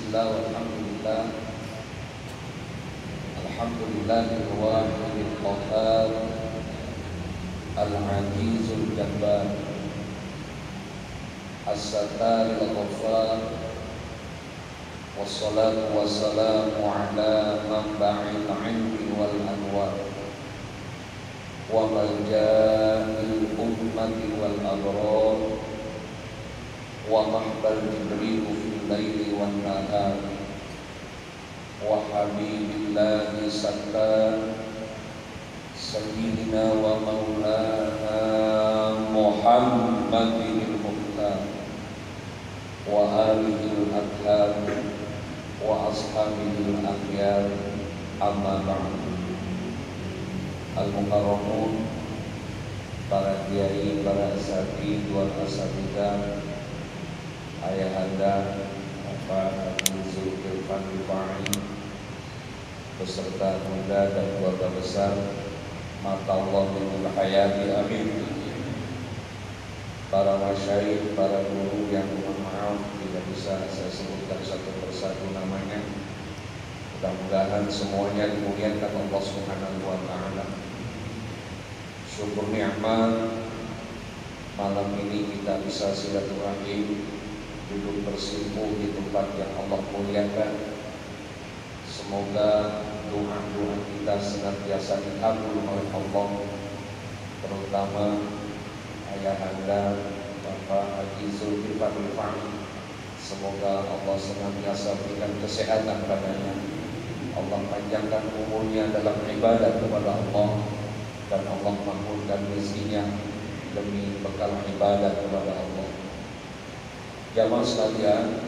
Bismillah walhamdulillah. Alhamdulillahil wahidil qahhar, al-azizul jabbar, as-sattaril ghaffar. Wassalatu wassalamu ala manba'il ilmi wal anwar wa malja'il ummati wal abrar wa mahbal jibril fil laili wan nahar wa habibillahi sattar sayyidina wa maulana Muhammadin muhtar wa alihil athar wa ashabil akhyar, amma ba'du. Al-mukarramun, para kiai, para asatidz wal asatidzah, ayahanda Bapak Haji Zulkifli Fahmi beserta muda dan keluarga besar mata Allah minul hayati, amin. Para masyayikh, para guru yang mohon maaf tidak bisa saya sebutkan satu persatu namanya. Mudah-mudahan semuanya dimuliakan Allah Subhanahu wa taala. Syukur nikmat malam ini kita bisa silaturahim, duduk bersimpuh di tempat yang Allah muliakan. Semoga doa-doa kita senantiasa dikabul oleh Allah, terutama ayahanda Bapak Haji Zulkifli Fahmi. Semoga Allah senantiasa berikan kesehatan padanya, Allah panjangkan umurnya dalam ibadah kepada Allah, dan Allah makbulkan rezekinya demi bekal ibadah kepada Allah. Jamaah sekalian,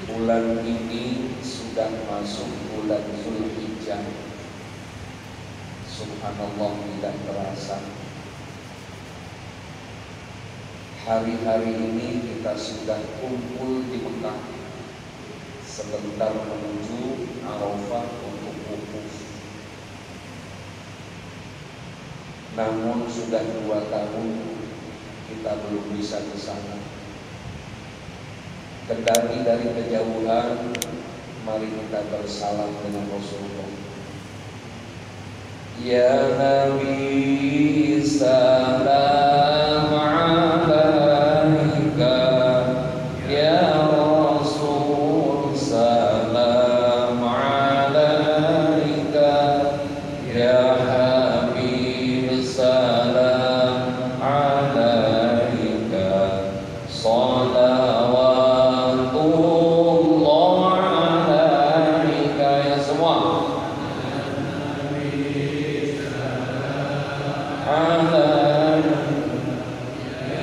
bulan ini sudah masuk bulan Zulhijjah. Subhanallah, tidak terasa. Hari-hari ini kita sudah kumpul di Mekah, sebentar menuju Arafah untuk wukuf. Namun sudah 2 tahun kita belum bisa ke sana. Kendali dari kejauhan, mari kita bersalam dengan Rasulullah. Ya Nabi salam alaika, ya Rasul salam alaika, ya Habib salam alaika, salawatullah alaika. Ya semua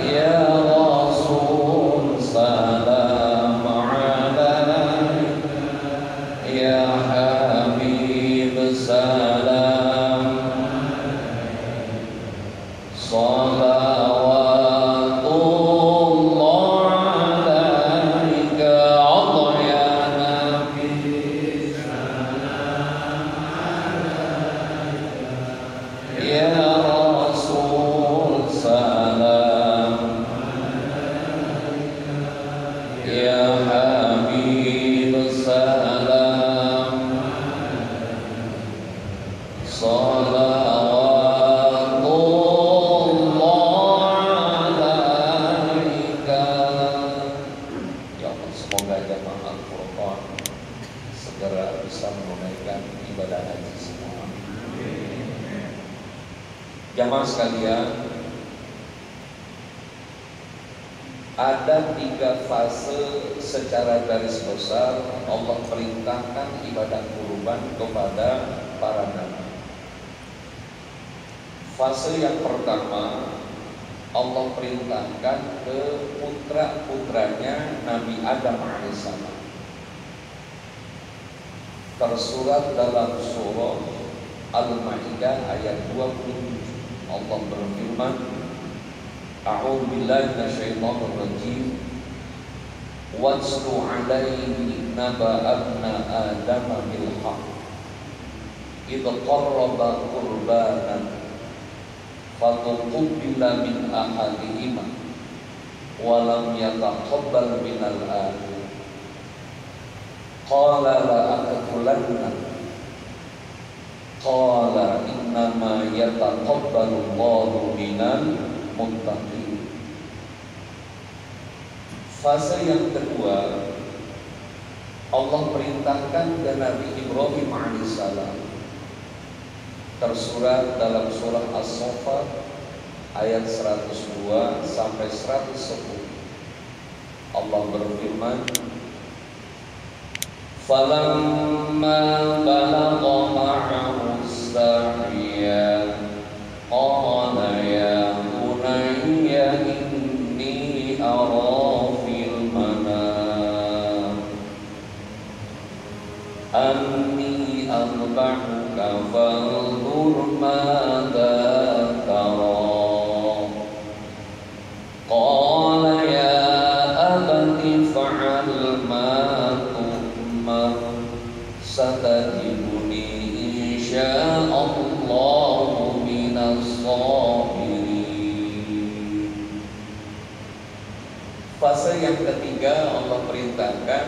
ya Rasul salam alaika, ya Habib salam salawatullah alaika. Allah ya Nabi salam alaika, ya Rasul salam alaika, ya Habib salam salawatullah alaika. Ya Allah, semoga jamaah Al-Furqan segera bisa menunaikan ibadah haji semua. Jamaah sekalian, ada 3 fase secara garis besar Allah perintahkan ibadah kurban kepada para nabi. Fase yang pertama, Allah perintahkan ke putra-putranya Nabi Adam alaihissalam. Tersurat dalam surah Al-Maidah ayat 27. Allah berfirman, A'udzu billahi minasyaitonir rajim. Watslu 'alaihi naba'a ibna Adam bil haqq. Idh qarraba qurbanan fatuqbila min ahadihima wa lam yataqabbal minal akhar Qala la aqtulanna. Qala innama yataqabbalu Allahu minal muttaqin. Fase yang kedua, Allah perintahkan ke Nabi Ibrahim alaihissalam, tersurat dalam surah As-Saffat ayat 102 sampai 110. Allah berfirman, "Falamma balagha ma'ahu as-sa'ya qala ya bunayya inni ara fil manam anni adbahuka fanzur madza tara." Qala ya abati fa'al ma tu'mar satajiduni insya'allahu minas sabirin. Fase yang ketiga, Allah perintahkan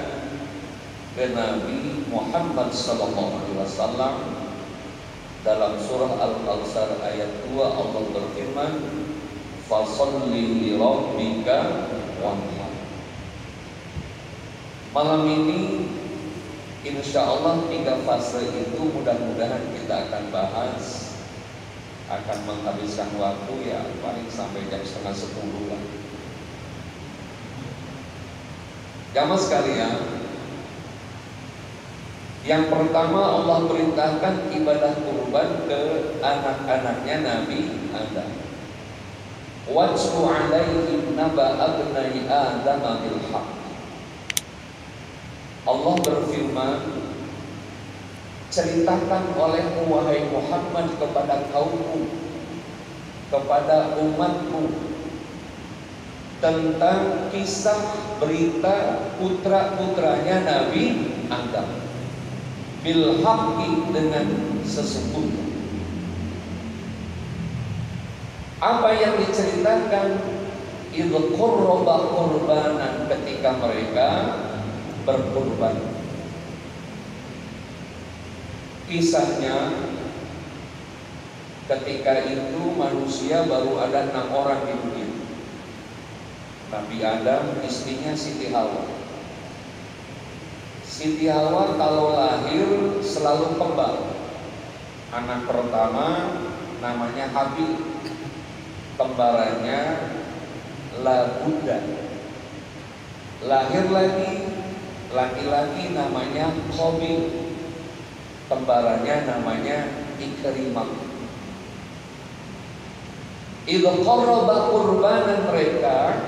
ke Nabi Muhammad SAW dalam surah Al-Kautsar ayat 2. Allah berfirman, "Fasholli li rabbika wanhar." Malam ini insya Allah 3 fase itu mudah-mudahan kita akan bahas, akan menghabiskan waktu ya paling sampai jam 9:30 lah. Jamaah sekalian, yang pertama Allah perintahkan ibadah kurban ke anak-anaknya Nabi Adam. Watlu alaihim naba abnai Adam bil haqq. Allah berfirman, ceritakan olehmu wahai Muhammad kepada kaummu, kepada umatmu, tentang kisah berita putra-putranya Nabi Adam bil haqqi, dengan sesungguhnya. Apa yang diceritakan? Idh qurraba qurbanan, ketika mereka berkurban. Kisahnya, ketika itu manusia baru ada 6 orang di dunia. Nabi Adam, istrinya Siti Hawa. Siti Hawa kalau lahir selalu kembar. Anak pertama namanya Habil, kembarannya Labuda. Lahir lagi laki-laki namanya Qabil, kembarannya namanya Ikrimah. Idh qarraba qurbanan, mereka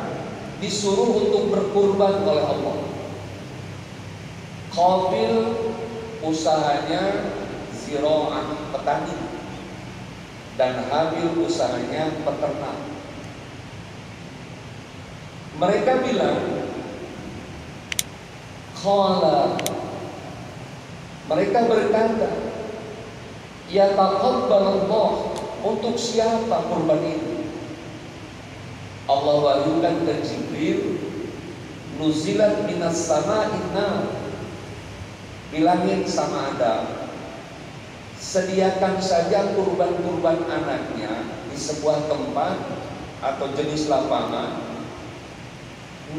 disuruh untuk berkurban oleh Allah. Qabil usahanya ziraah, petani, dan Habil usahanya peternak. Mereka bilang, qala, mereka berkata, ya taqabbalallah, untuk siapa kurban ini? Allah wahyukan ke Jibril, nuzilat minas sama'in nar, bilangin sama Adam, sediakan saja kurban-kurban anaknya di sebuah tempat atau jenis lapangan.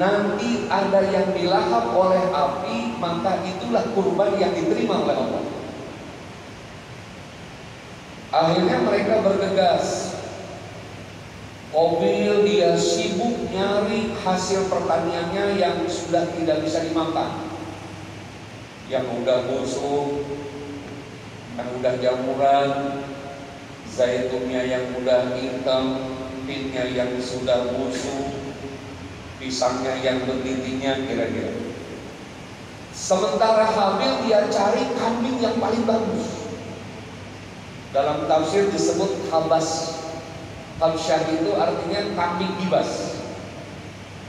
Nanti ada yang dilahap oleh api, maka itulah kurban yang diterima oleh Allah. Akhirnya mereka bergegas. Qabil dia sibuk nyari hasil pertaniannya yang sudah tidak bisa dimakan, yang udah busuk, yang udah jamuran, zaitunnya yang udah hitam, pinnya yang sudah busuk, pisangnya yang betitinnya kira-kira. Sementara Habil dia cari kambing yang paling bagus. Dalam tafsir disebut habas. Habsyah itu artinya kambing bibas.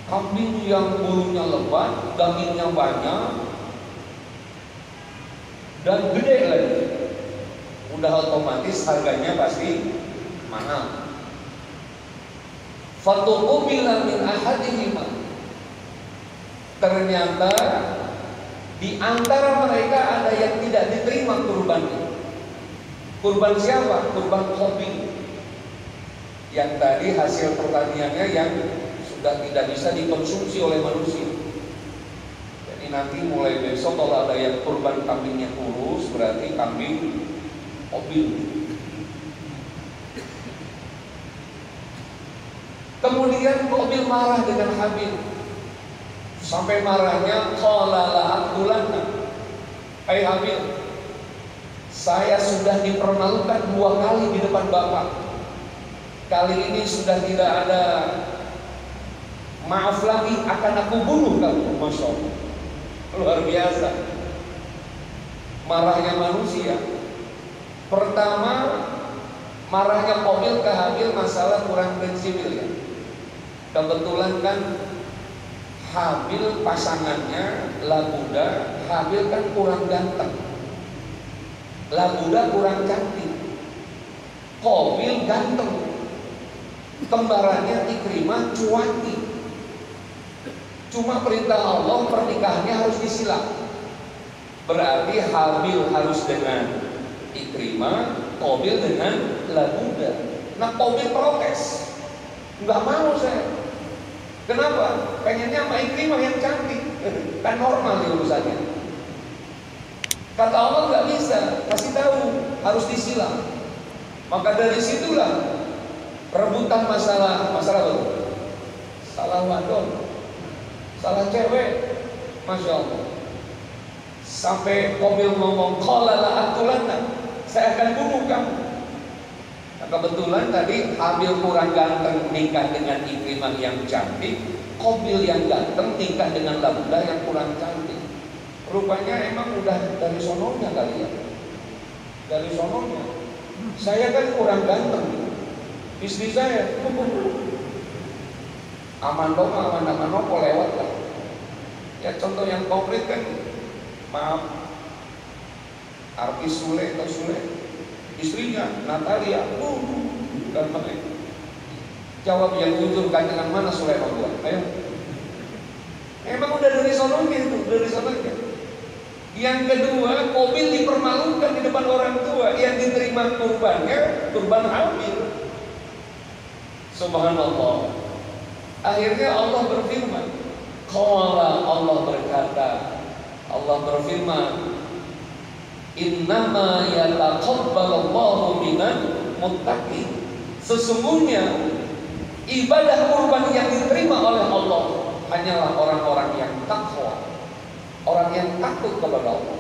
Kambing yang bulunya lebat, dagingnya banyak, dan gede lagi. Udah otomatis harganya pasti mahal. Fatuqubila min ahadihima, ternyata Di antara mereka ada yang tidak diterima kurbannya. Kurban siapa? Kurban Qabil. Yang tadi hasil pertaniannya yang sudah tidak bisa dikonsumsi oleh manusia. Jadi nanti mulai besok kalau ada yang kurban kambingnya kurus, berarti kambing Qabil. Kemudian Qabil marah dengan Habil. Sampai marahnya, qala la aqtulanna. Hai Habil, saya sudah dipermalukan 2 kali di depan Bapak. Kali ini sudah tidak ada maaf lagi, akan aku bunuh kamu. Masya Allah, luar biasa marahnya manusia. Pertama, marahnya Qabil ke Habil masalah kurang prinsipil ya. Kebetulan kan Habil pasangannya Labuda, Habil kan kurang ganteng, Labuda kurang cantik, Qabil ganteng, kembarannya Ikrimah cuati. Cuma perintah Allah pernikahannya harus disilang. Berarti Habil harus dengan Ikrimah, Qabil dengan Labuda. Nah Qabil protes, nggak mau saya. Kenapa? Pengennya sama Ikrimah yang cantik. Kan normal nih urusannya. Kata Allah nggak bisa, kasih tahu harus disilang. Maka dari situlah rebutan masalah apa? Salah wadon, salah cewek, Masya Allah. Sampai Qabil ngomong, qala la aqtulanna, saya akan bunuh kamu. Nah, kebetulan tadi Habil kurang ganteng nikah dengan Ikrimah yang cantik, Qabil yang ganteng nikah dengan Labuda yang kurang cantik. Rupanya emang udah dari sononya kali ya. Dari sononya. Saya kan kurang ganteng, istri saya aman lewat lah. Ya contoh yang konkret kan, maaf, artis Sule atau Sule, istrinya Natalia, bukan pakai. Jawab yang jujur, gantengan mana Sule sama gua? Ayo. Emang udah dari sononya itu, dari sononya. Yang kedua, Qabil dipermalukan di depan orang tua, yang diterima kurbannya kurban Habil. Subhanallah. Akhirnya Allah berfirman, qala, Allah berkata, Allah berfirman, innama yataqabbalallahu minan muttaqin. Sesungguhnya ibadah kurban yang diterima oleh Allah hanyalah orang-orang yang takwa, orang yang takut kepada Allah.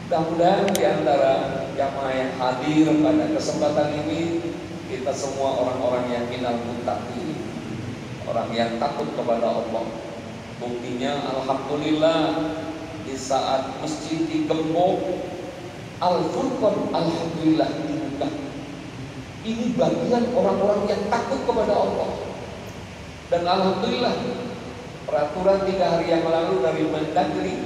Mudah-mudahan di antara jamaah yang hadir pada kesempatan ini, kita semua orang-orang yang minal muttaqin, orang yang takut kepada Allah. Buktinya alhamdulillah di saat masjid digembok Al-Furqan, alhamdulillah dibuka. Ini bagian orang-orang yang takut kepada Allah. Dan alhamdulillah peraturan 3 hari yang lalu dari Mendagri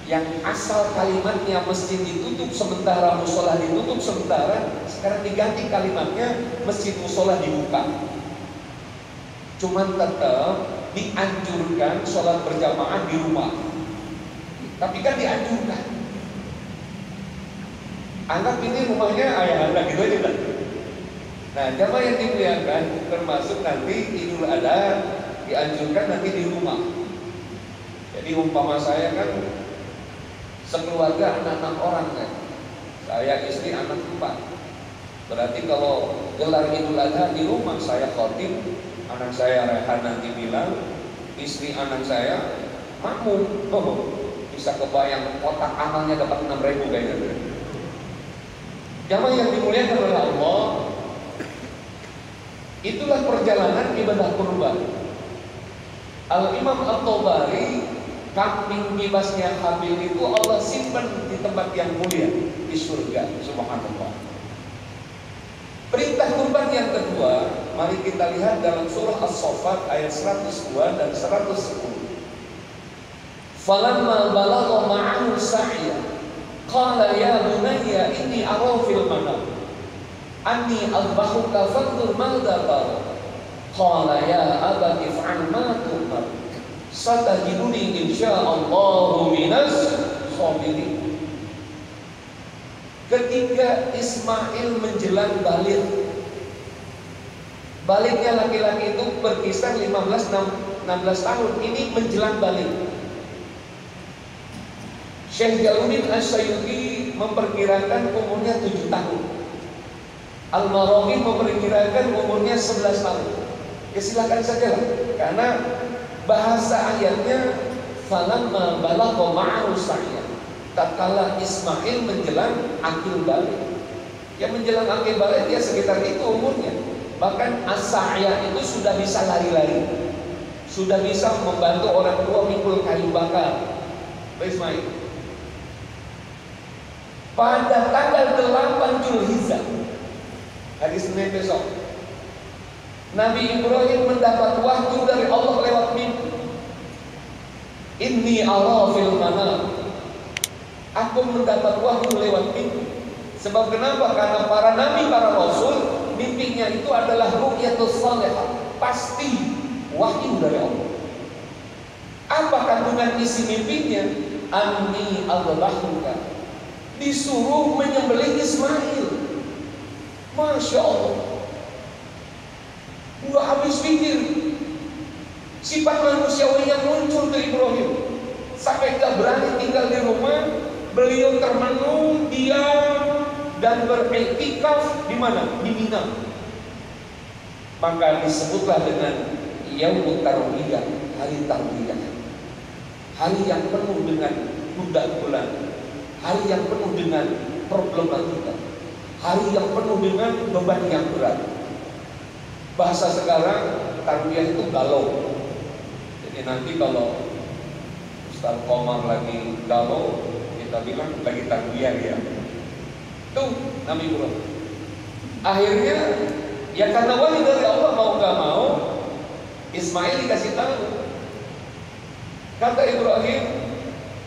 yang asal kalimatnya masjid ditutup sementara, musola ditutup sementara, sekarang diganti kalimatnya masjid musola dibuka. Cuman tetap dianjurkan sholat berjamaah di rumah. Tapi kan dianjurkan. Anggap ini rumahnya ayah anda gitu aja kan. Nah, jamaah yang dimuliakan, termasuk nanti Idul Adha dianjurkan nanti di rumah. Jadi umpama saya kan sekeluarga 6 orang kan, saya istri anak 4. Berarti kalau gelar Idul Adha di rumah, saya khotib, anak saya Rehan nanti bilang, istri anak saya makmum. Bisa kebayang kotak amalnya dapat 6.000 kayaknya. Jamaah yang dimuliakan oleh Allah, itulah perjalanan ibadah kurban. Al-Imam At-Tabari, kambing bebasnya Habil itu Allah simpan di tempat yang mulia di surga. Subhanallah. Perintah kurban yang kedua, mari kita lihat dalam surah As-Saffat ayat 102 dan 110. Falamma balagha ma'ahu sa'ya qala ya bunayya inni ara fil manam anni adbahuka fanzur madza tara qala ya abati if'al ma tu'mar Satajiduni insyaallahu minas shabirin. Ketika Ismail menjelang balik, baliknya laki-laki itu berkisar 15-16 tahun. Ini menjelang balik. Syekh Jalaluddin As-Suyuti memperkirakan umurnya 7 tahun. Al-Marawi memperkirakan umurnya 11 tahun. Ya silakan saja lah, karena bahasa ayatnya falamma balagha ma'ahu sa'ya. Tatkala Ismail menjelang akil balik. Ya menjelang akil balik dia sekitar itu umurnya. Bahkan as-sa'ya itu sudah bisa lari-lari. Sudah bisa membantu orang tua mikul kayu bakar. Ismail. Pada tanggal 8 Zulhijjah, hari Senin besok, Nabi Ibrahim mendapat wahyu dari Allah lewat mimpi. Inni ara fil manam. Aku mendapat wahyu lewat mimpi. Sebab kenapa? Karena para nabi, para rasul, mimpinya itu adalah ru'yatus salihah, pasti wahyu dari Allah. Apa kandungan isi mimpinya? Anni adbahuka, disuruh menyembelih Ismail. Masya Allah, nggak habis pikir. Sifat manusiawi yang muncul ke Ibrahim, sampai gak berani tinggal di rumah. Beliau termenung, diam, dan beriktikaf di mana? Di Mina. Maka disebutlah dengan Yaumut Tarwiyah, hari Tarwiyah, hari yang penuh dengan bulan, hari yang penuh dengan problematika, hari yang penuh dengan beban yang berat. Bahasa sekarang Tarwiyah itu galau. Jadi nanti kalau Ustaz Komar lagi galau, kita bilang lagi Tarwiyah ya. Tuh Nabi Ibrahim. Akhirnya ya karena wahyu dari Allah, mau gak mau Ismail dikasih tahu. Kata Ibrahim,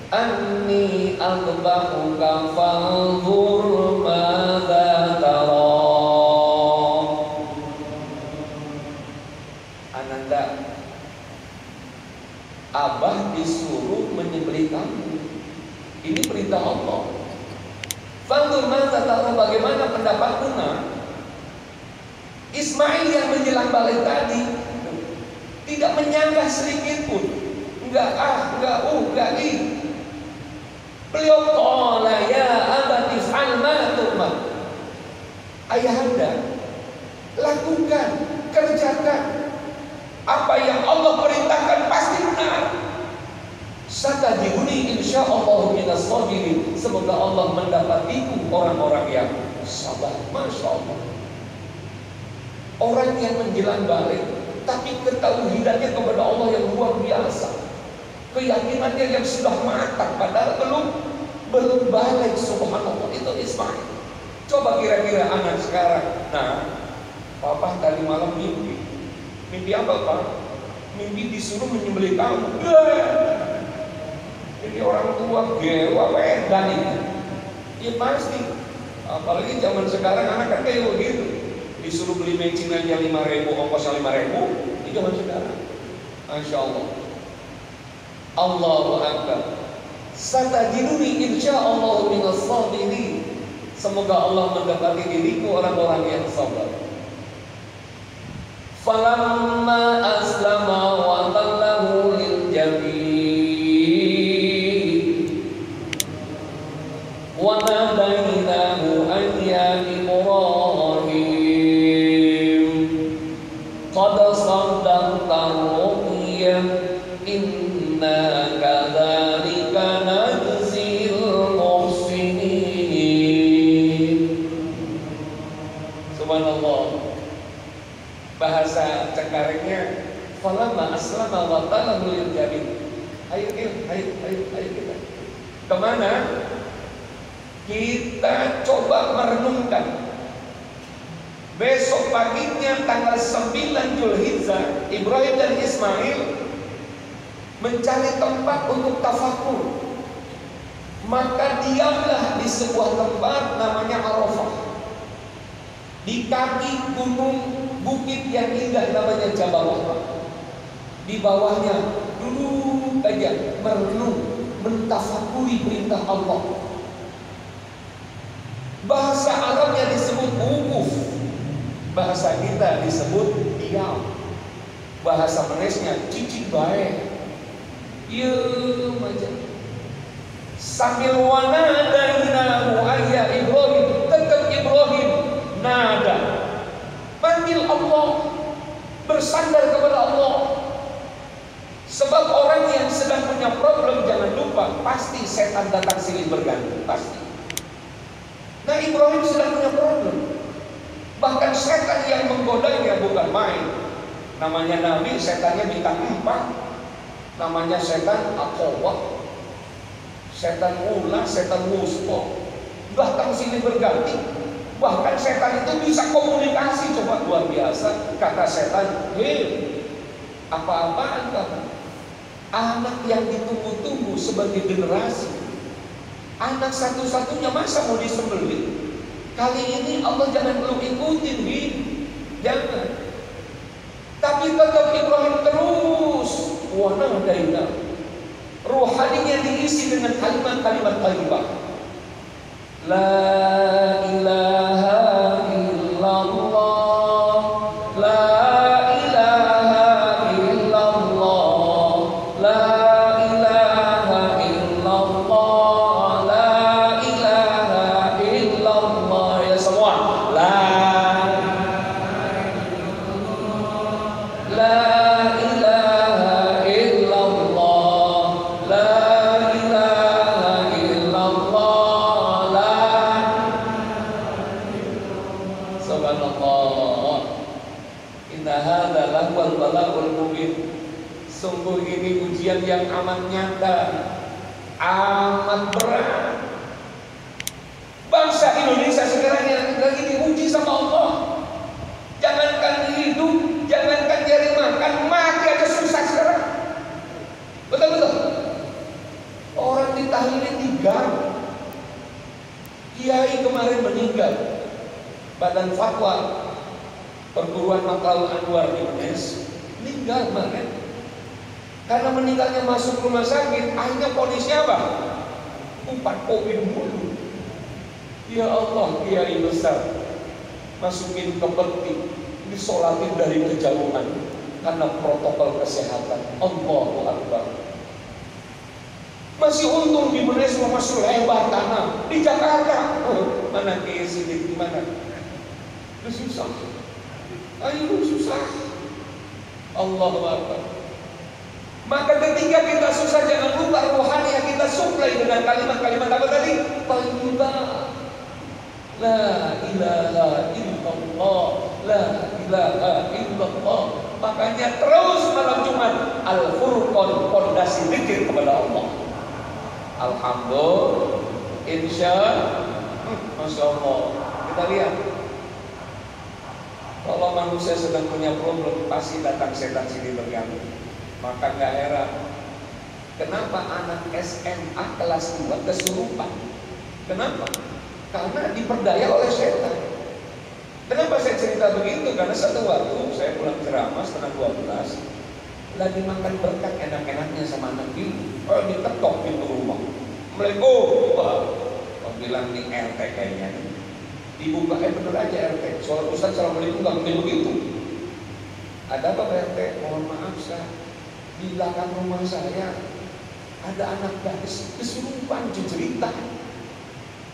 Anni adbahuka fanzur madza tara. Ananda, Abah disuruh menyembelih kamu. Ini perintah Allah. Fanzur madza tara, bagaimana pendapatmu? Ismail yang menjelang balik tadi tidak menyangka sedikit pun. Enggak i. Beliau qala ya abati fa'al ma tu'mar. Ayahanda, lakukan, kerjakan apa yang Allah perintahkan, pasti benar. Satajiduni insyaallah minas sabirin. Semoga Allah mendapatiku orang-orang yang sabar. Masya Allah. Orang yang menjelang balik, tapi ketauhidannya kepada Allah yang luar biasa, keyakinannya yang sudah matang, padahal belum balik. Subhanallah, itu Ismail. Coba kira-kira anak sekarang. Nah, papa tadi malam mimpi apa pak? Mimpi disuruh menyembelih kamu. Jadi orang tua gewa edan ini. Ya pasti. Apalagi zaman sekarang anak kan kayak begitu. Disuruh beli bensin aja 5.000, ongkosnya 5.000. Itu zaman sekarang. Masya Allah. Allahu Akbar. Satajiduni insyaallah minas sabirin. Semoga Allah mendapati diriku orang-orang yang sabar. Falamma aslama wa tallahu lil jabin wa nadainahu an ya Ibrahim qad saddaqta ru'ya inna kadzalika najzil muhsinin. Subhanallah. Bahasa Cengkarengnya falamma aslama wa tallahu lil jabin. Ayo kita. Kemana? Kita coba merenungkan. Besok paginya tanggal 9 Zulhijjah, Ibrahim dan Ismail mencari tempat untuk tafakur. Maka diamlah di sebuah tempat namanya Arafah, di kaki gunung bukit yang indah namanya Jabal Rahmah. Di bawahnya duduk aja merenung, mentafakuri perintah Allah. Bahasa Arabnya disebut wukuf, bahasa kita disebut diam, bahasa Malaysia cicik baik. Ya macam sambil wanadainahu ayya Ibrahim, tetap Ibrahim nada panggil Allah, bersandar kepada Allah. Sebab orang yang sedang punya problem, jangan lupa, pasti setan datang silih berganti, pasti. Nah, Ibrahim sedang punya problem. Bahkan setan yang menggodanya bukan main. Namanya Nabi, setannya bintang 4. Namanya setan Aqwa, setan Ula, setan Wusta. Datang silih berganti. Bahkan setan itu bisa komunikasi, coba luar biasa. Kata setan, hei, apa-apaan kamu? Anak yang ditunggu-tunggu sebagai generasi, anak satu-satunya, masa mau disembelih? Kali ini Allah jangan perlu ikutin, jangan. Tapi tetap Ibrahim terus wanadaina, rohaninya diisi dengan kalimat-kalimat thayyibah. La ilaha illallah, la ilaha illallah, la ilaha illallah, la ilaha illallah. Ya semua, la ilaha illallah, la ilaha illallah, la. Subhanallah, inna hadza lahwal bala'ul mubin. Sungguh ini ujian yang amat nyata, amat berat. Bangsa Indonesia sekarang yang lagi diuji sama Allah. Jangankan hidup, jangankan cari makan, mati aja susah sekarang. Betul-betul. Orang ditahlilin 3. Kiai kemarin meninggal. Badan Fatwa Perguruan Matlabul Anwar di Unes meninggal kemarin. Karena meninggalnya masuk rumah sakit, akhirnya ponisnya apa? 4 COVID mulu. Ya Allah, kiai besar masukin ke peti, disolatin dari kejauhan karena protokol kesehatan. Allahu Akbar. Masih untung di Malaysia masih lebar tanah. Di Jakarta, mana kiai sini di mana? Itu susah. Ayo susah. Allahu Akbar. Maka ketika kita susah, jangan lupa rohani yang kita suplai dengan kalimat-kalimat apa tadi? Thayyibah. La ilaha illallah, la ilaha illallah. Makanya terus malam Jumat Al-Furqan, pondasi zikir kepada Allah. Alhamdulillah, insya Masya Allah. Kita lihat, kalau manusia sedang punya problem, pasti datang setan sini berganti. Maka nggak heran kenapa anak SMA kelas 2 kesurupan. Kenapa? Karena diperdaya oleh setan. Kenapa saya cerita begitu? Karena satu waktu saya pulang ceramah setengah 12, lagi makan berkat enak-enaknya sama anak ibu. Oh, diketok pintu rumah. Assalamualaikum. Bilang nih RT kayaknya. Dibuka, bener aja RT. Soal Ustaz Assalamualaikum nggak mungkin begitu. Ada apa RT? Mohon maaf Ustaz, di belakang rumah saya ada anak gadis kesurupan, cerita.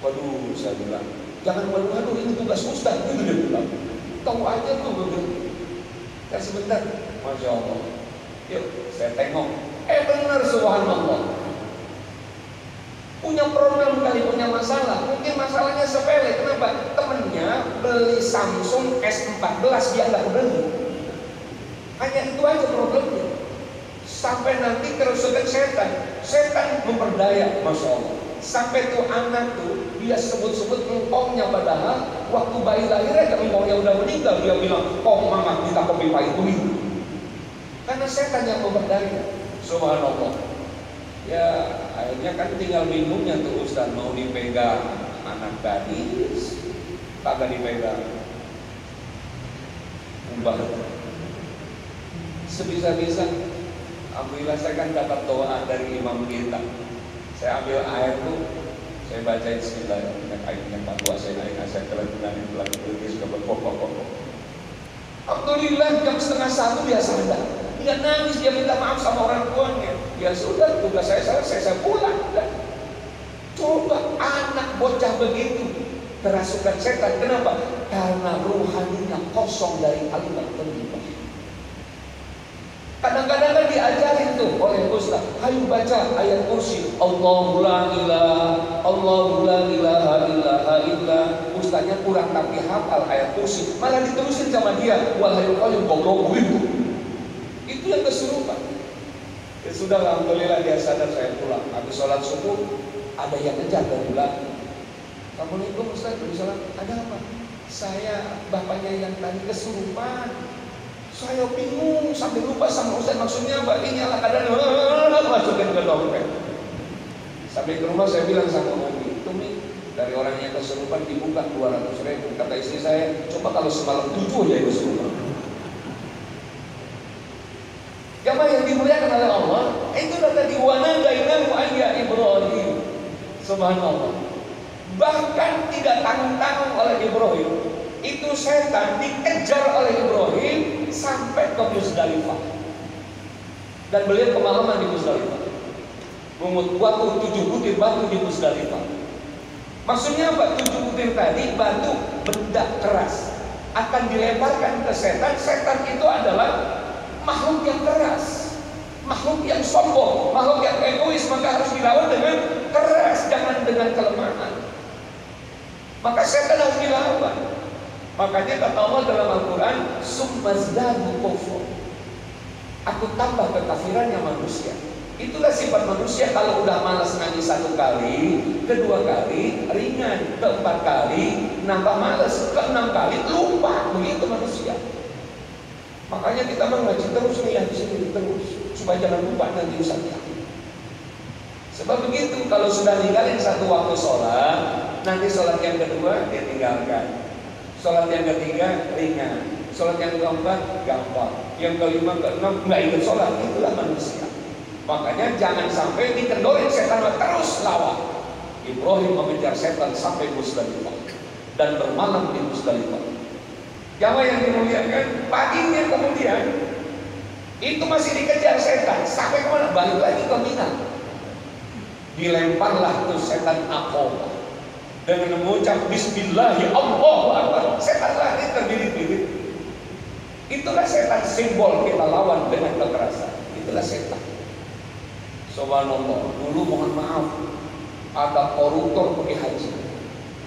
Waduh, saya bilang, jangan waduh, ini tugas Ustaz. Itu dia bilang, tahu aja tuh. Dan sebentar, Masya Allah. Yuk, saya tengok. Benar, subhanallah. Punya problem kali, punya masalah. Mungkin masalahnya sepele. Kenapa? Temennya beli Samsung S14, dia nggak beli. Hanya itu aja problemnya. Sampai nanti kerusukan setan. Setan memperdaya, Masya Allah. Sampai tuh anak tuh, dia sebut-sebut engkongnya, padahal waktu bayi lahir aja engkongnya udah meninggal. Dia bilang, oh mama kita kopi pahit dulu. Karena setan yang memperdaya. Subhanallah. Ya akhirnya kan tinggal bingungnya tuh Ustaz, mau dipegang anak gadis, kagak dipegang. Ubah. Sebisa-bisa Alhamdulillah saya kan dapat doa dari imam kita. Saya ambil air tuh, saya bacain Bismillah, ayatnya 42, saya naik saya kelenturan itu lagi berkis ke pokok. Alhamdulillah jam 12:30 dia sadar. Dia nangis, dia minta maaf sama orang tuanya. Ya sudah, tugas saya selesai, saya pulang. Coba anak bocah begitu kerasukan setan. Kenapa? Karena ruhaninya kosong dari kalimat tauhid. Kadang-kadang kan diajarin tuh oleh ustaz, ayo baca ayat kursi, Allahu la ilaha illa. Ustaznya kurang tapi hafal ayat kursi, malah diterusin sama dia, wahai qayyum goblok itu. Itu yang kesurupan. Ya sudah, alhamdulillah dia sadar. Saya pulang. Habis sholat subuh, ada yang kejar dari belakang. Assalamualaikum Ustaz, sholat. Ada apa? Saya bapaknya yang tadi kesurupan. Saya bingung sampai lupa sama Ustaz maksudnya apa. Ini ala kadang masukin ke dompet. Sampai ke rumah saya bilang sama Umi, itu nih dari orang yang kesurupan dibuka 200.000. Kata istri saya, coba kalau semalam 7 aja kesurupan. Jamaah yang dimuliakan oleh Allah, itu tadi wanadainahu ayya Ibrahim. Subhanallah. Bahkan tidak tanggung-tanggung oleh Ibrahim. Itu setan dikejar oleh Ibrahim sampai ke Musdalifah. Dan beliau kemalaman di Musdalifah. Mengut waktu 7 butir batu di Musdalifah. Maksudnya apa? 7 butir tadi batu benda keras akan dilemparkan ke setan. Setan itu adalah makhluk yang keras, makhluk yang sombong, makhluk yang egois, maka harus dilawan dengan keras, jangan dengan kelemahan. Maka setan harus dilawan. Makanya kata Allah dalam Al-Quran, summazdadu kufur. Aku tambah kekafirannya manusia. Itulah sifat manusia. Kalau udah malas ngaji 1 kali, kedua kali ringan, keempat kali nambah malas, keenam kali lupa. Begitu manusia. Makanya kita mengaji terus nih di sini terus supaya jangan lupa nanti usahanya. Sebab begitu, kalau sudah ninggalin 1 waktu sholat, nanti sholat yang kedua dia tinggalkan. Sholat yang ketiga ringan, sholat yang keempat gampang, yang kelima keenam nggak ikut sholat. Itulah manusia. Makanya jangan sampai dikendorin setan terus lawan. Ibrahim mengejar setan sampai Musdalifah dan bermalam di Musdalifah. Jamaah yang dimuliakan, paginya kemudian itu masih dikejar setan sampai kemana? Balik lagi ke Mina. Dilemparlah tuh setan Aqabah dengan mengucap Bismillah ya Allahu Akbar. Setan lari terbirit-birit. Itulah setan, simbol kita lawan dengan kekerasan. Itulah setan. Subhanallah. Dulu mohon maaf, ada koruptor pergi haji.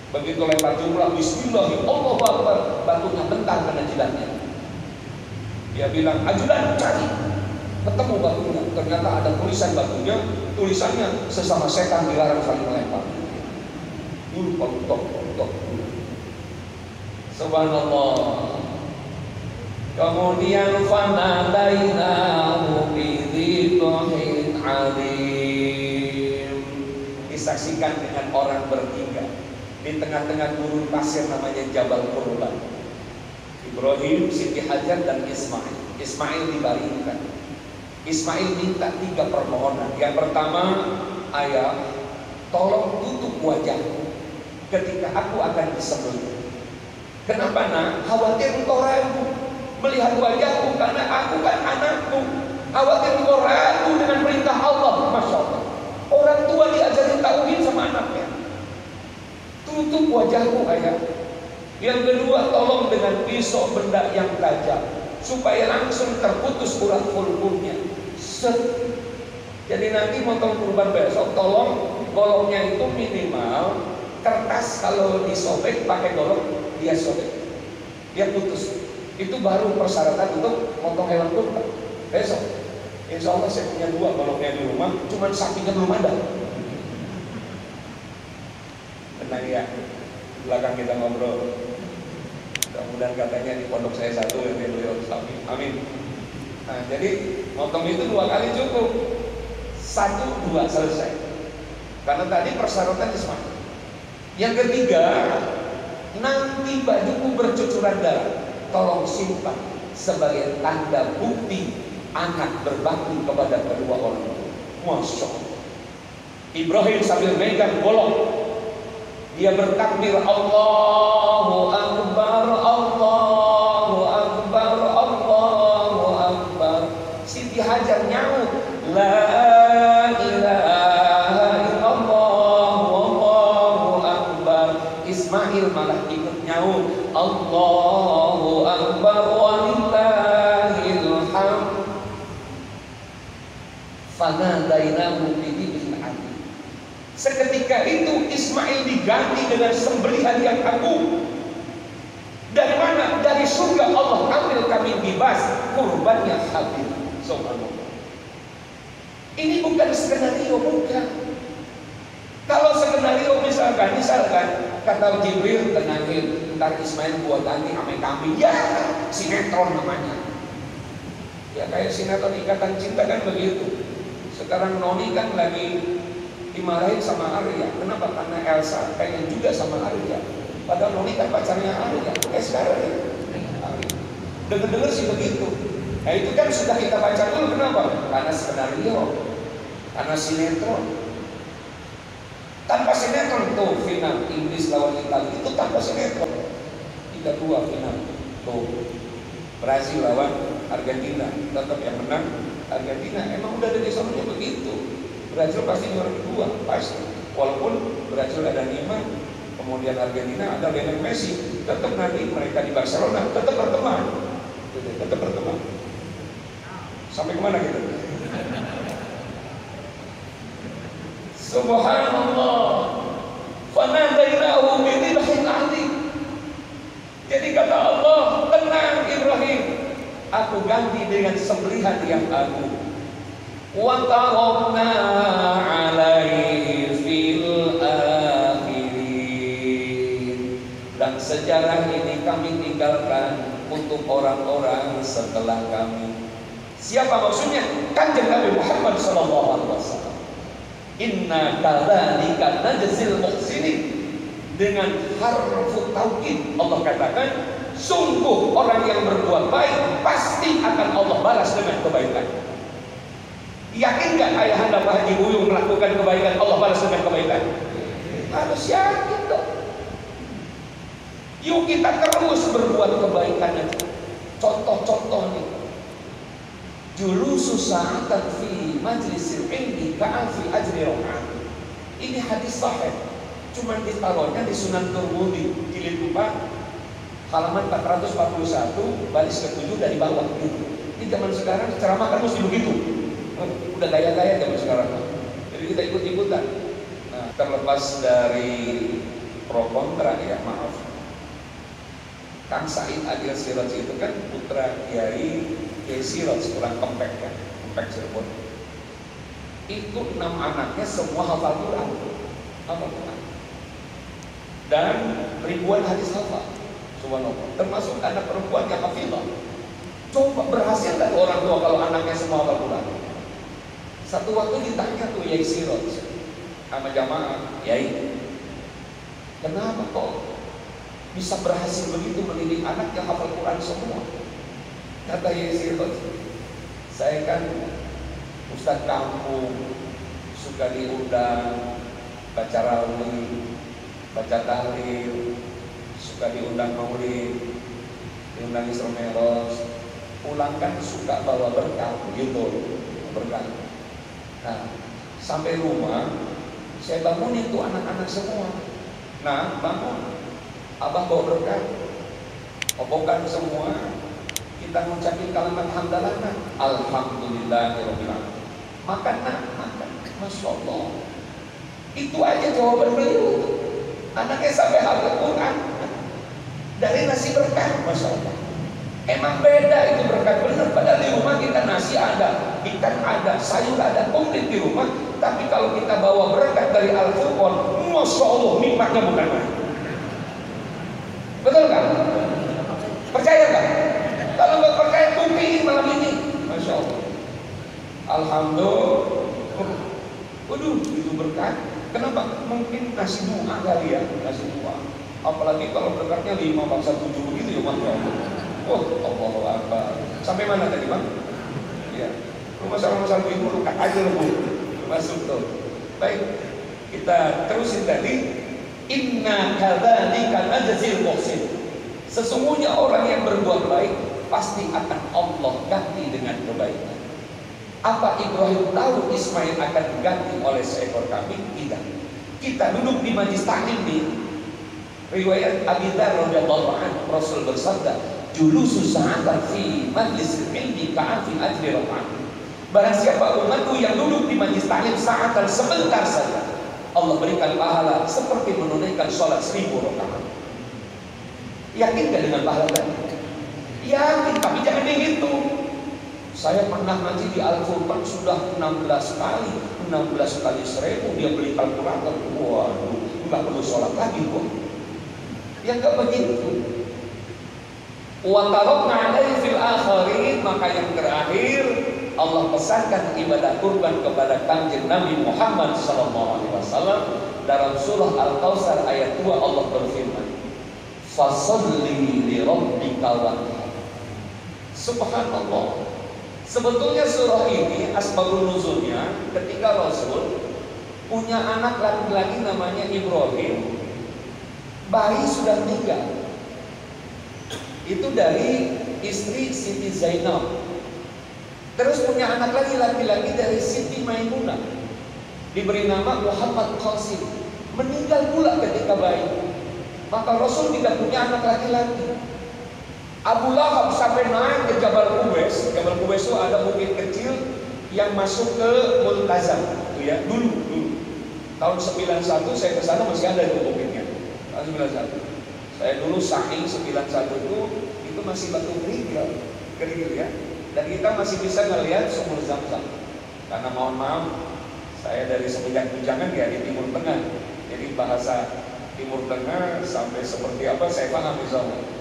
Begitu lempar jumlah Bismillah Allahu Akbar, batunya bentar kena jidatnya. Dia bilang, ajudan cari. Ketemu batunya, ternyata ada tulisan batunya. Tulisannya sesama setan dilarang saling melempar. Dulu koruptor. Subhanallah. Kemudian fanadainahu bidzikrin adim. Disaksikan dengan orang bertiga di tengah-tengah gurun pasir namanya Jabal Qurban. Ibrahim, Siti Hajar dan Ismail. Ismail dibaringkan. Ismail minta 3 permohonan. Yang pertama, ayah, tolong tutup wajahku ketika aku akan disembelih. Kenapa nak? Khawatir engkau ragu melihat wajahku karena aku kan anakku. Khawatir engkau ragu dengan perintah Allah. Masya Allah. Orang tua diajarin tauhid sama anaknya. Tutup wajahku ayah. Yang kedua, tolong dengan pisau benda yang tajam supaya langsung terputus urat fulgurnya. Jadi nanti motong kurban besok, tolong golongnya itu minimal kertas. Kalau disobek pakai golong, dia sobek, dia putus. Itu baru persyaratan untuk motong hewan kurban besok. Insya Allah saya punya 2 golongnya di rumah, cuman sapinya belum ada. Tenang ya, belakang kita ngobrol. Mudah-mudahan katanya di pondok saya 1 yang beliau sapi. Amin. Nah, jadi motong itu 2 kali cukup. 1, 2 selesai. Karena tadi persyaratan Ismail. Yang ketiga, nanti bajuku bercucuran darah, tolong simpan sebagai tanda bukti anak berbakti kepada kedua orang tua. Masya Allah. Ibrahim sambil megang golok, dia bertakbir, Allahu Akbar, Allahu Akbar, Allahu Akbar. Siti Hajar nyaut, La ilaha illallah, Allahu Akbar. Ismail malah ikut nyaut, Allahu Akbar, walillahil hamd. Fanadainahu bidhibhin adzim. Seketika itu Ismail diganti dengan sembelihan yang agung. Dari mana? Dari surga Allah ambil kami bebas, kurbannya Habib. Subhanallah. Ini bukan skenario, bukan. Kalau skenario misalkan kata Jibril, tenangin, ntar Ismail buat ganti ame kambing, ya sinetron namanya. Ya kayak sinetron Ikatan Cinta kan begitu. Sekarang Noni kan lagi dimarahin sama Arya. Kenapa? Karena Elsa pengen juga sama Arya. Padahal Noni kan pacarnya Arya. Sekarang ya. Dengar-dengar sih begitu. Nah itu kan sudah kita baca dulu. Kenapa? Karena skenario, karena sinetron. Tanpa sinetron tuh final Inggris lawan Italia itu tanpa sinetron. 3-2 final. Tuh Brazil lawan Argentina, tetap yang menang Argentina. Emang udah dari sononya begitu. Brazil pasti juara kedua, pasti. Walaupun Brazil ada Neymar, kemudian Argentina ada Lionel Messi, tetap nanti mereka di Barcelona tetap berteman. Tetap berteman. Sampai kemana kita? Subhanallah. Fanadainahu bidhibhin adzim. Jadi kata Allah, tenang Ibrahim, aku ganti dengan sembelihan yang agung. Wa tarakna alaihi fil akhirin. Dan sejarah ini kami tinggalkan untuk orang-orang setelah kami. Siapa maksudnya? Kanjeng Nabi Muhammad SAW. Inna kadzalika najzil muhsinin. Dengan harfu taukid Allah katakan, sungguh orang yang berbuat baik pasti akan Allah balas dengan kebaikan. Yakin gak ayahanda Pak Haji Buyung melakukan kebaikan Allah balas dengan kebaikan? Harus yakin dong. Yuk kita terus berbuat kebaikan aja. Contoh-contoh nih. Julusu sa'atan fi majlisil ilmi ka'afi ajri rohan. Ini hadis sahih. Cuman ditaruhnya di Sunan Tirmidzi jilid 4 halaman 441 baris ke-7 dari bawah gitu. Ini zaman sekarang ceramah kan mesti begitu. Udah gaya-gaya zaman sekarang. Jadi kita ikut-ikutan. Nah, terlepas dari pro kontra ya, maaf. Kang Said Agil Siraj itu kan putra Kiai Siraj, orang Kempek kan, Kempek Cirebon. Itu 6 anaknya semua hafal Quran. Hafal Quran. Dan ribuan hadis hafal, subhanallah, termasuk anak perempuan yang hafilah. Coba berhasil kan orang tua kalau anaknya semua hafal Quran? Satu waktu ditanya tuh Yai Siraj sama jamaah, Yai, kenapa kok bisa berhasil begitu mendidik anak yang hafal Quran semua? Kata Yai Siraj, saya kan ustadz kampung, suka diundang baca rawih, baca tahlil, suka diundang maulid, diundang Isra Mi'raj, pulang kan suka bawa berkah, gitu, berkah. Nah, sampai rumah saya bangunin tuh anak-anak semua. Nah, bangun, abah bawa berkah, obokan semua, kita ngucapin kalimat hamdalah, alhamdulillahirabbil alamin. Makan nak, makan, masya Allah. Itu aja jawaban beliau. Anaknya sampai hafal Quran dari nasi berkah, masya Allah. Emang beda itu berkah benar. Padahal di rumah kita nasi ada, ikan ada, sayur ada, komplit di rumah. Tapi kalau kita bawa berkah dari Al-Furqan, masya Allah, nikmatnya bukan main. Betul kan? Percaya kan? Kalau nggak percaya, buktiin malam ini, masya Allah. Alhamdulillah. Waduh, itu berkah. Kenapa? Mungkin nasi buah kali ya, nasi buah. Apalagi kalau berkatnya 5 bangsa 7 begitu ya, Mas. Oh, Allahu Akbar. Sampai mana tadi, Bang? Ya, masalah-masalah ibu luka aja Bu, masuk tuh. Baik, kita terusin tadi. Inna kadzalika najzil muhsin. Sesungguhnya orang yang berbuat baik pasti akan Allah ganti dengan kebaikan. Apa Ibrahim tahu Ismail akan diganti oleh seekor kambing? Tidak. Kita duduk di majlis taklim nih. Riwayat Abi Dzar radhiyallahu anhu, Rasul bersabda, "Julusu sa'atan fi majlis ilmi ka'afi ajri rakaat." Barang siapa umatku yang duduk di majlis taklim sa'atan sebentar saja, Allah berikan pahala seperti menunaikan sholat 1000 rakaat. Yakin gak dengan pahala tadi? Yakin, tapi jangan dihitung. Saya pernah ngaji di Al-Furqan sudah 16 kali 1000 dia beli kalkulator. Waduh, nggak perlu sholat lagi kok. Ya nggak begitu. Wa tarakna alaihi fil akhirin, maka yang terakhir Allah pesankan ibadah kurban kepada Kanjeng Nabi Muhammad SAW dalam surah Al-Kautsar ayat 2. Allah berfirman, "Fasholli li rabbika wanhar." Subhanallah. Sebetulnya surah ini asbabun nuzulnya ketika Rasul punya anak laki-laki namanya Ibrahim, bayi sudah meninggal. Itu dari istri Siti Zainab. Terus punya anak laki-laki dari Siti Maimunah, diberi nama Muhammad Qasim, meninggal pula ketika bayi. Maka Rasul tidak punya anak laki-laki. Abu Lahab sampai naik ke Jabal Qubays. Jabal Qubays itu ada bukit kecil yang masuk ke Multazam, itu ya, dulu. Tahun 91 saya ke sana masih ada itu bukitnya. Tahun 91. Saya dulu saking 91 itu masih batu kerikil ya. Dan kita masih bisa ngelihat sumur Zam-Zam. Karena mohon maaf, saya dari semenjak bujangan ya di Timur Tengah. Jadi bahasa Timur Tengah sampai seperti apa saya paham misalnya.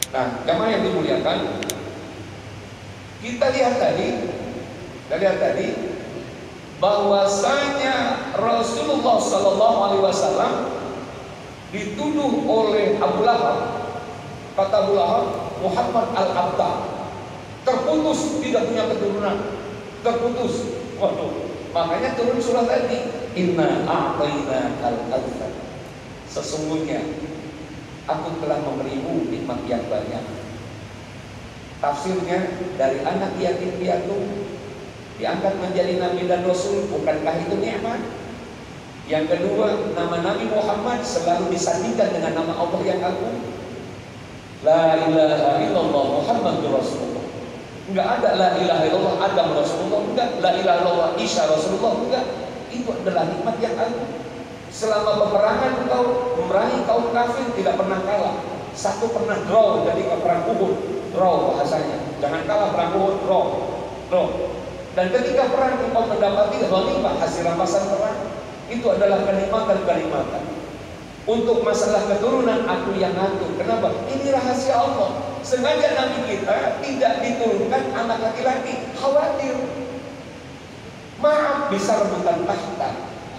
Nah, jamaah yang dimuliakan, kita lihat tadi bahwasanya Rasulullah SAW dituduh oleh Abu Lahab. Kata Abu Lahab, Muhammad al-Abtar, terputus, tidak punya keturunan, terputus. Waduh, makanya turun surah tadi, Inna a'tainakal kautsar. Sesungguhnya aku telah memberimu nikmat yang banyak. Tafsirnya, dari anak yatim piatu diangkat menjadi nabi dan rasul, bukankah itu nikmat? Yang kedua, nama Nabi Muhammad selalu disandingkan dengan nama Allah yang agung. La ilaha illallah Muhammadur Rasulullah. Enggak ada la ilaha illallah Adam Rasulullah, enggak. La ilaha illallah Isa Rasulullah, enggak. Itu adalah nikmat yang agung. Selama peperangan engkau memerangi kaum kafir tidak pernah kalah. Satu pernah draw ketika perang Uhud, draw bahasanya. Jangan kalah perang Uhud, draw. Dan ketika perang engkau mendapati ghanimah, hasil rampasan perang. Itu adalah kenikmatan. Untuk masalah keturunan aku yang ngatur. Kenapa? Ini rahasia Allah. Sengaja Nabi kita tidak diturunkan anak laki-laki, khawatir. Maaf, bisa rebutan tahta,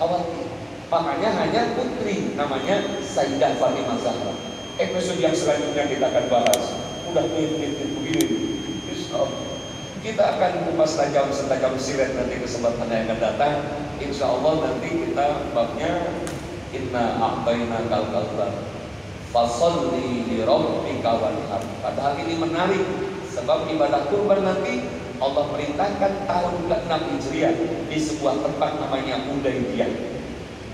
khawatir. Makanya hanya putri, namanya Sayyidah Fatimah Zahra. Episode yang selanjutnya kita akan bahas. Udah begini. Kita akan kupas setajam silet nanti kesempatan yang akan datang. Insya Allah nanti kita babnya Inna a'tainakal kautsar fasholli li rabbika wanhar. Padahal ini menarik sebab ibadah kurban nanti Allah perintahkan tahun ke-6 Hijriah di sebuah tempat namanya Hudaybiyah.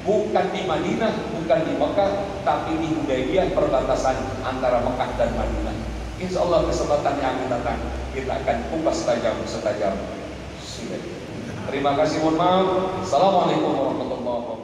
Bukan di Madinah, bukan di Mekah, tapi di Hudaybiyah, perbatasan antara Mekah dan Madinah. Insya Allah kesempatan yang akan datang kita akan kupas setajam silet. Terima kasih, mohon maaf. Assalamualaikum warahmatullahi wabarakatuh.